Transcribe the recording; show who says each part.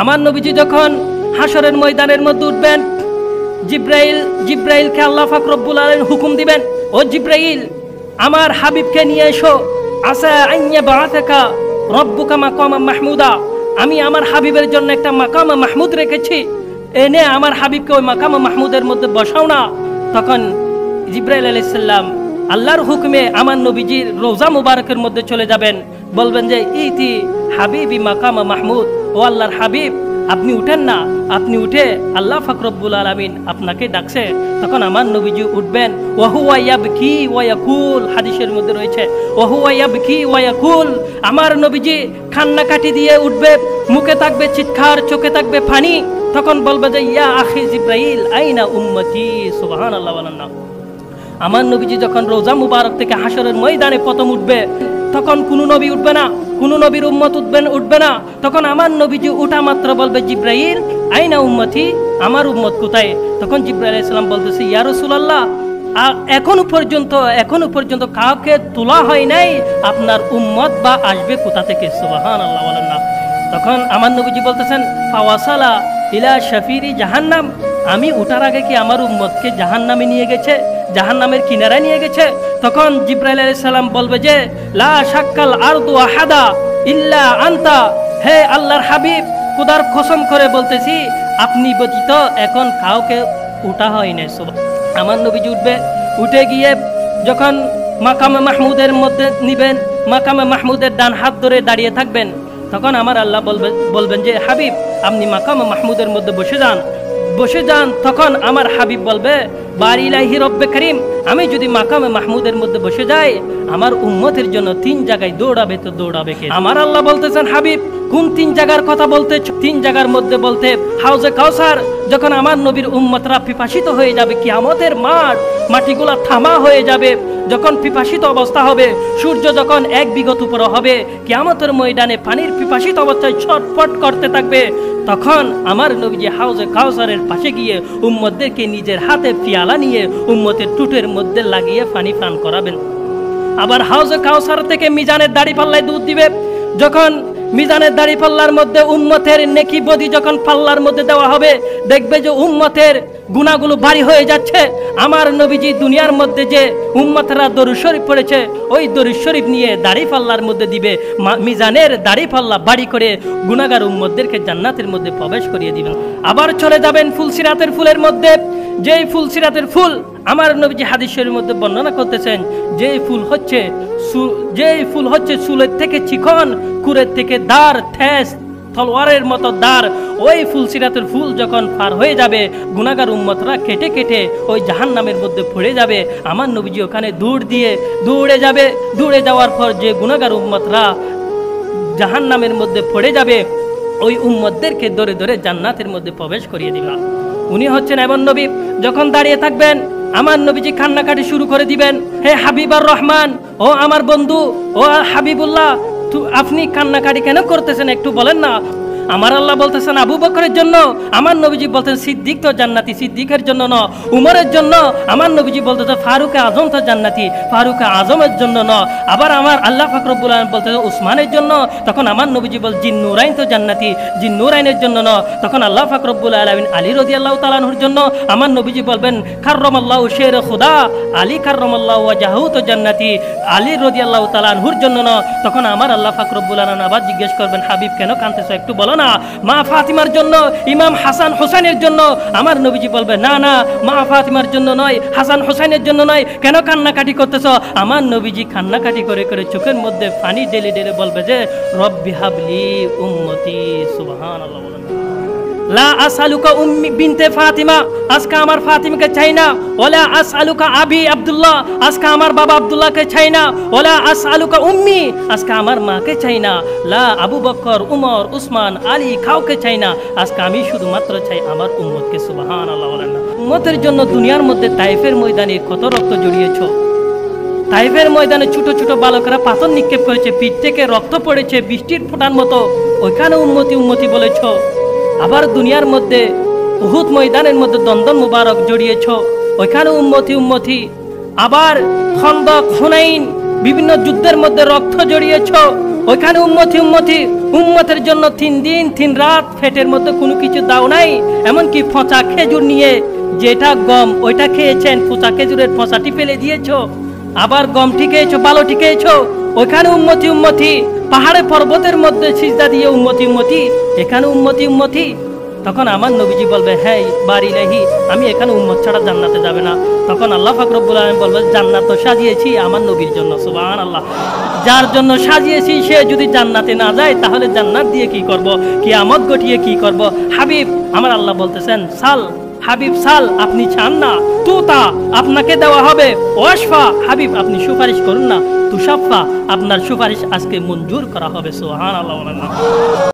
Speaker 1: আমার নবীজি যখন হাসরের ময়দানের মধ্যে উঠবেন, জিব্রাইলকে আল্লাহ পাক রব্বুল আলামিন হুকুম দিবেন, ও জিব্রাইল, আমার হাবিবকে নিয়ে এসো, আসা আইয়া বাআতাকা রব্বুকা মাকামা মাহমুদা। আমি আমার হাবিবের জন্য একটা মাকামা মাহমুদ রেখেছি, এনে আমার হাবিবকে ওই মাকামা মাহমুদের মধ্যে বসাও না। তখন জিব্রাইল আলাইহিস সালাম আল্লাহর হুকুমে আমার নবীজির রওজা মুবারকের মধ্যে চলে যাবেন, বলবেন যে ইতি হাবিবি মাকামা মাহমুদ, ও আল্লাহর হাবিব আপনি উঠেন না, আপনি উঠে আল্লাহ পাক রব্বুল আলামিন আপনাকে ডাকছে। তখন আমার নবীজি উঠবেন, ওয়াহুয়া ইয়াবকি ওয়া ইয়াকুল, হাদিসের মধ্যে রয়েছে ওয়াহুয়া ইয়াবকি ওয়া ইয়াকুল, আমার নবীজি কান্নাকাটি দিয়ে উঠবে, মুখে থাকবে চিৎকার, চোখে থাকবে পানি। তখন বলবে যে ইয়া আখি জিব্রাইল আইনা উম্মতি, সুবহানাল্লাহ বলেন না। আমার নবীজি যখন রওজা মুবারক থেকে হাসরের ময়দানে প্রথম উঠবে, তখন কোনো নবী উঠবে না, কোনো নবীর উম্মত উঠবে না। তখন আমার নবীজি উঠা মাত্র বলবে জিব্রাইল আইনা উম্মতি, আমার উম্মত কোথায়? তখন জিব্রাইল আলাইহিস সালাম বলতেছে ইয়া রাসূলুল্লাহ, এখনো পর্যন্ত কাউকে তোলা হয় নাই, আপনার উম্মত বা আসবে কোথা থেকে? সুবহানাল্লাহ বলেন না। তখন আমার নবীজি বলতেছেন ফাওয়াসালা ইলা শাফিরি জাহান্নাম, আমি উঠার আগে কি আমার উম্মতকে জাহান্নামে নিয়ে গেছে, জাহান্নামের কিনারায় নিয়ে গেছে? তখন জিব্রাইল আলাইহিস সালাম বলবে যে লা শাক্কাল আরদু আহাদা ইল্লা আনতা, হে আল্লাহর হাবিব, খোদার কসম করে বলতেছি আপনি ব্যতীত এখন কাউকে উঠা হয় না। আমার নবীজি উঠবে, উঠে গিয়ে যখন মাকামে মাহমুদের মধ্যে নিবেন, মাকামে মাহমুদের ডান হাত ধরে দাঁড়িয়ে থাকবেন, তখন আমার আল্লাহ বলবেন যে হাবিব আপনি মাকামে মাহমুদের মধ্যে বসে যান। তখন আমার হাবিব বলবে বারিলাহি রব্বে করিম, আমি যদি মাকামে মাহমুদের মধ্যে বসে যাই, আমার উম্মতের জন্য 3 জায়গায় দৌড়াবে, তো দৌড়াবে কে? আমার আল্লাহ বলতেছেন হাবিব কোন 3 জায়গার কথা বলতে? 3 জায়গার মধ্যে বলতে হাউজে কাউসার, যখন আমার নবীর উম্মতরা পিপাসিত হয়ে যাবে, কিয়ামতের মাটিগুলা থামা হয়ে যাবে, যখন পিপাসিত অবস্থা হবে, সূর্য যখন 1 বিঘত উপরে হবে, কিয়ামতের ময়দানে পানির পিপাসিত অবস্থায় ছটফট করতে থাকবে, তখন আমার নবীজি হাউজে কাউসারের পাশে গিয়ে উম্মতদেরকে নিজের হাতে পিয়ালা নিয়ে উম্মতের টুটের মধ্যে লাগিয়ে পানি পান করাবেন। আবার হাউজে কাউসার থেকে মিজানের দাড়িপাল্লায় দুধ দিবে, যখন মিজানের দাড়িপাল্লার মধ্যে উম্মতের নেকি বদি যখন পাল্লার মধ্যে দেওয়া হবে, দেখবে যে উম্মতের গুনাহগুলো ভারী হয়ে যাচ্ছে। আমার নবীজি দুনিয়ার মধ্যে যে উম্মতরা দরুদ শরীফ পড়েছে, ওই দরুদ শরীফ নিয়ে দাড়িপাল্লার মধ্যে দিবে, মিজানের দাড়িপাল্লা ভারী করে গুনাহগার উম্মতদেরকে জান্নাতের মধ্যে প্রবেশ করিয়ে দিবেন। আবার চলে যাবেন ফুলসিরাতের ফুলের মধ্যে, যেই ফুলসিরাতের ফুল আমার নবীজি হাদিস শরীফের মধ্যে বর্ণনা করতেছেন, যেই ফুল হচ্ছে চুলের থেকে চিকন, কুরের থেকে দাঁড়, ঠেস তলোয়ারের মতো দাঁড়, ওই ফুলসিরাতের ফুল যখন পার হয়ে যাবে, গুনাহগার উম্মতরা কেটে কেটে ওই জাহান্নামের মধ্যে পড়ে যাবে। আমার নবীজি ওখানে দৌড়ে যাবে, দৌড়ে যাওয়ার পর যে গুনাহগার উম্মতরা জাহান্নামের মধ্যে পড়ে যাবে, ওই উম্মতদেরকে ধরে ধরে জান্নাতের মধ্যে প্রবেশ করিয়ে দিবা। উনি হচ্ছেন এমন নবী, যখন দাঁড়িয়ে থাকবেন আমার নবীজি কান্নাকাটি শুরু করে দিবেন, হে হাবিবার রহমান, ও আমার বন্ধু, ও হাবিবুল্লাহ, আপনি কান্নাকাটি কেন করতেছেন একটু বলেন না। আমার আল্লাহ বলতেছেন আবু বকরের জন্য, আমার নবীজি বলতেন সিদ্দিক তো জান্নাতি, সিদ্দিকের জন্য ন, উমরের জন্য। আমার নবীজি বলতেছে ফারুকে আজম তো জান্নাতি, ফারুকে আজমের জন্য ন। আবার আমার আল্লাহ পাক রব্বুল আলামিন বলতেছে উসমানের জন্য, তখন আমার নবীজি বল জিন নুরাইন তো জান্নাতি, জিন নুরাইনের জন্য ন। তখন আল্লাহ পাক রব্বুল আলামিন আলী রাদিয়াল্লাহু তাআলা আনহুর জন্য, আমার নবীজি বলবেন কাররামাল্লাহু শের খুদা আলী কাররামাল্লাহু ওয়াজহু তো জান্নাতি, আলী রাদিয়াল্লাহু তাআলা আনহুর জন্য ন। তখন আমার আল্লাহ পাক রব্বুল আলামিন আবার জিজ্ঞেস করবেন হাবিব কেন কাঁদতেছো একটু বলো না। মা ফাতিমার জন্য, ইমাম হাসান হোসেনের জন্য। আমার নবীজি বলবে না না, মা ফাতিমার জন্য নয়, হাসান হোসেনের জন্য নয়, কেন কান্নাকাটি করতেছ? আমার নবীজি কান্নাকাটি করে করে চোখের মধ্যে পানি ঢেলে ঢেলে বলবে যে রব্বি হাবলি উম্মতি, সুবহানাল্লাহ বলেন। লা আসআলুকা উম্মি বিনতে ফাতিমা, আজকে আমার ফাতিমাকে চাই না। ওয়ালা আসআলুকা আবি আব্দুল্লাহ, আজকে আমার বাবা আব্দুল্লাহকে চাই না। ওয়ালা আসআলুকা উম্মি, আজকে আমার মাকে চাই না। লা আবু বকর, উমর, উসমান, আলী কাউকে চাই না, আজকে আমি শুধুমাত্র চাই আমার উম্মতকে, সুবহানাল্লাহ বলেন না। উম্মতের জন্য দুনিয়ার মধ্যে তাইফের ময়দানে কত রক্ত জড়িয়েছ। তাইফের ময়দানে ছোট ছোট বালকেরা পাথর নিক্ষেপ করেছে, পিঠ থেকে রক্ত পড়েছে বৃষ্টির ফোঁটার মতো, ওইখানে উম্মতি উম্মতি বলেছ। আবার দুনিয়ার মধ্যে উহুদ ময়দানের মধ্যে দন্দন মুবারক জড়িয়েছ, ওইখানে উম্মতি উম্মতি। আবার খন্দক, হুনাইন, বিভিন্ন যুদ্ধের মধ্যে রক্ত জড়িয়েছ, ওইখানে উম্মতি উম্মতি উম্মতের জন্য 3 দিন 3 রাত পেটের মধ্যে কোনো কিছু দাও নাই, এমনকি পচা খেজুর নিয়ে, যেটা গম ওইটা খেয়েছেন, পচা খেজুরের পচাটি ফেলে দিয়েছো, আবার গমটি খেয়েছো, ভালোটি খেয়েছো। ওইখানে উম্মতি উম্মতি, পাহাড়ে পর্বতের মধ্যে সিজদা দিয়ে উম্মতি উম্মতি, এখানে উম্মতি উম্মতি। তখন আমার নবীজি বলবে, হ্যাঁ বাড়ি নাহি, আমি এখানে উম্মত ছাড়া জান্নাতে যাবে না। তখন আল্লাহ পাক রব্বুল আলামিন বলবে, জান্নাত তো সাজিয়েছি আমার নবীর জন্য। সুবহানাল্লাহ। যার জন্য সাজিয়েছি সে যদি জান্নাতে না যায়, তাহলে জান্নাত দিয়ে কি করব, কিয়ামত ঘটিয়ে কি করব? হাবিব, আমার আল্লাহ বলতেছেন, সাল হাবিব সাল, আপনি চান না, তুতা আপনাকে দেওয়া হবে, ওয়াশফা হাবিব আপনি সুপারিশ করুন না, তুশাফা আপনার সুপারিশ আজকে মঞ্জুর করা হবে। সুবহানাল্লাহ।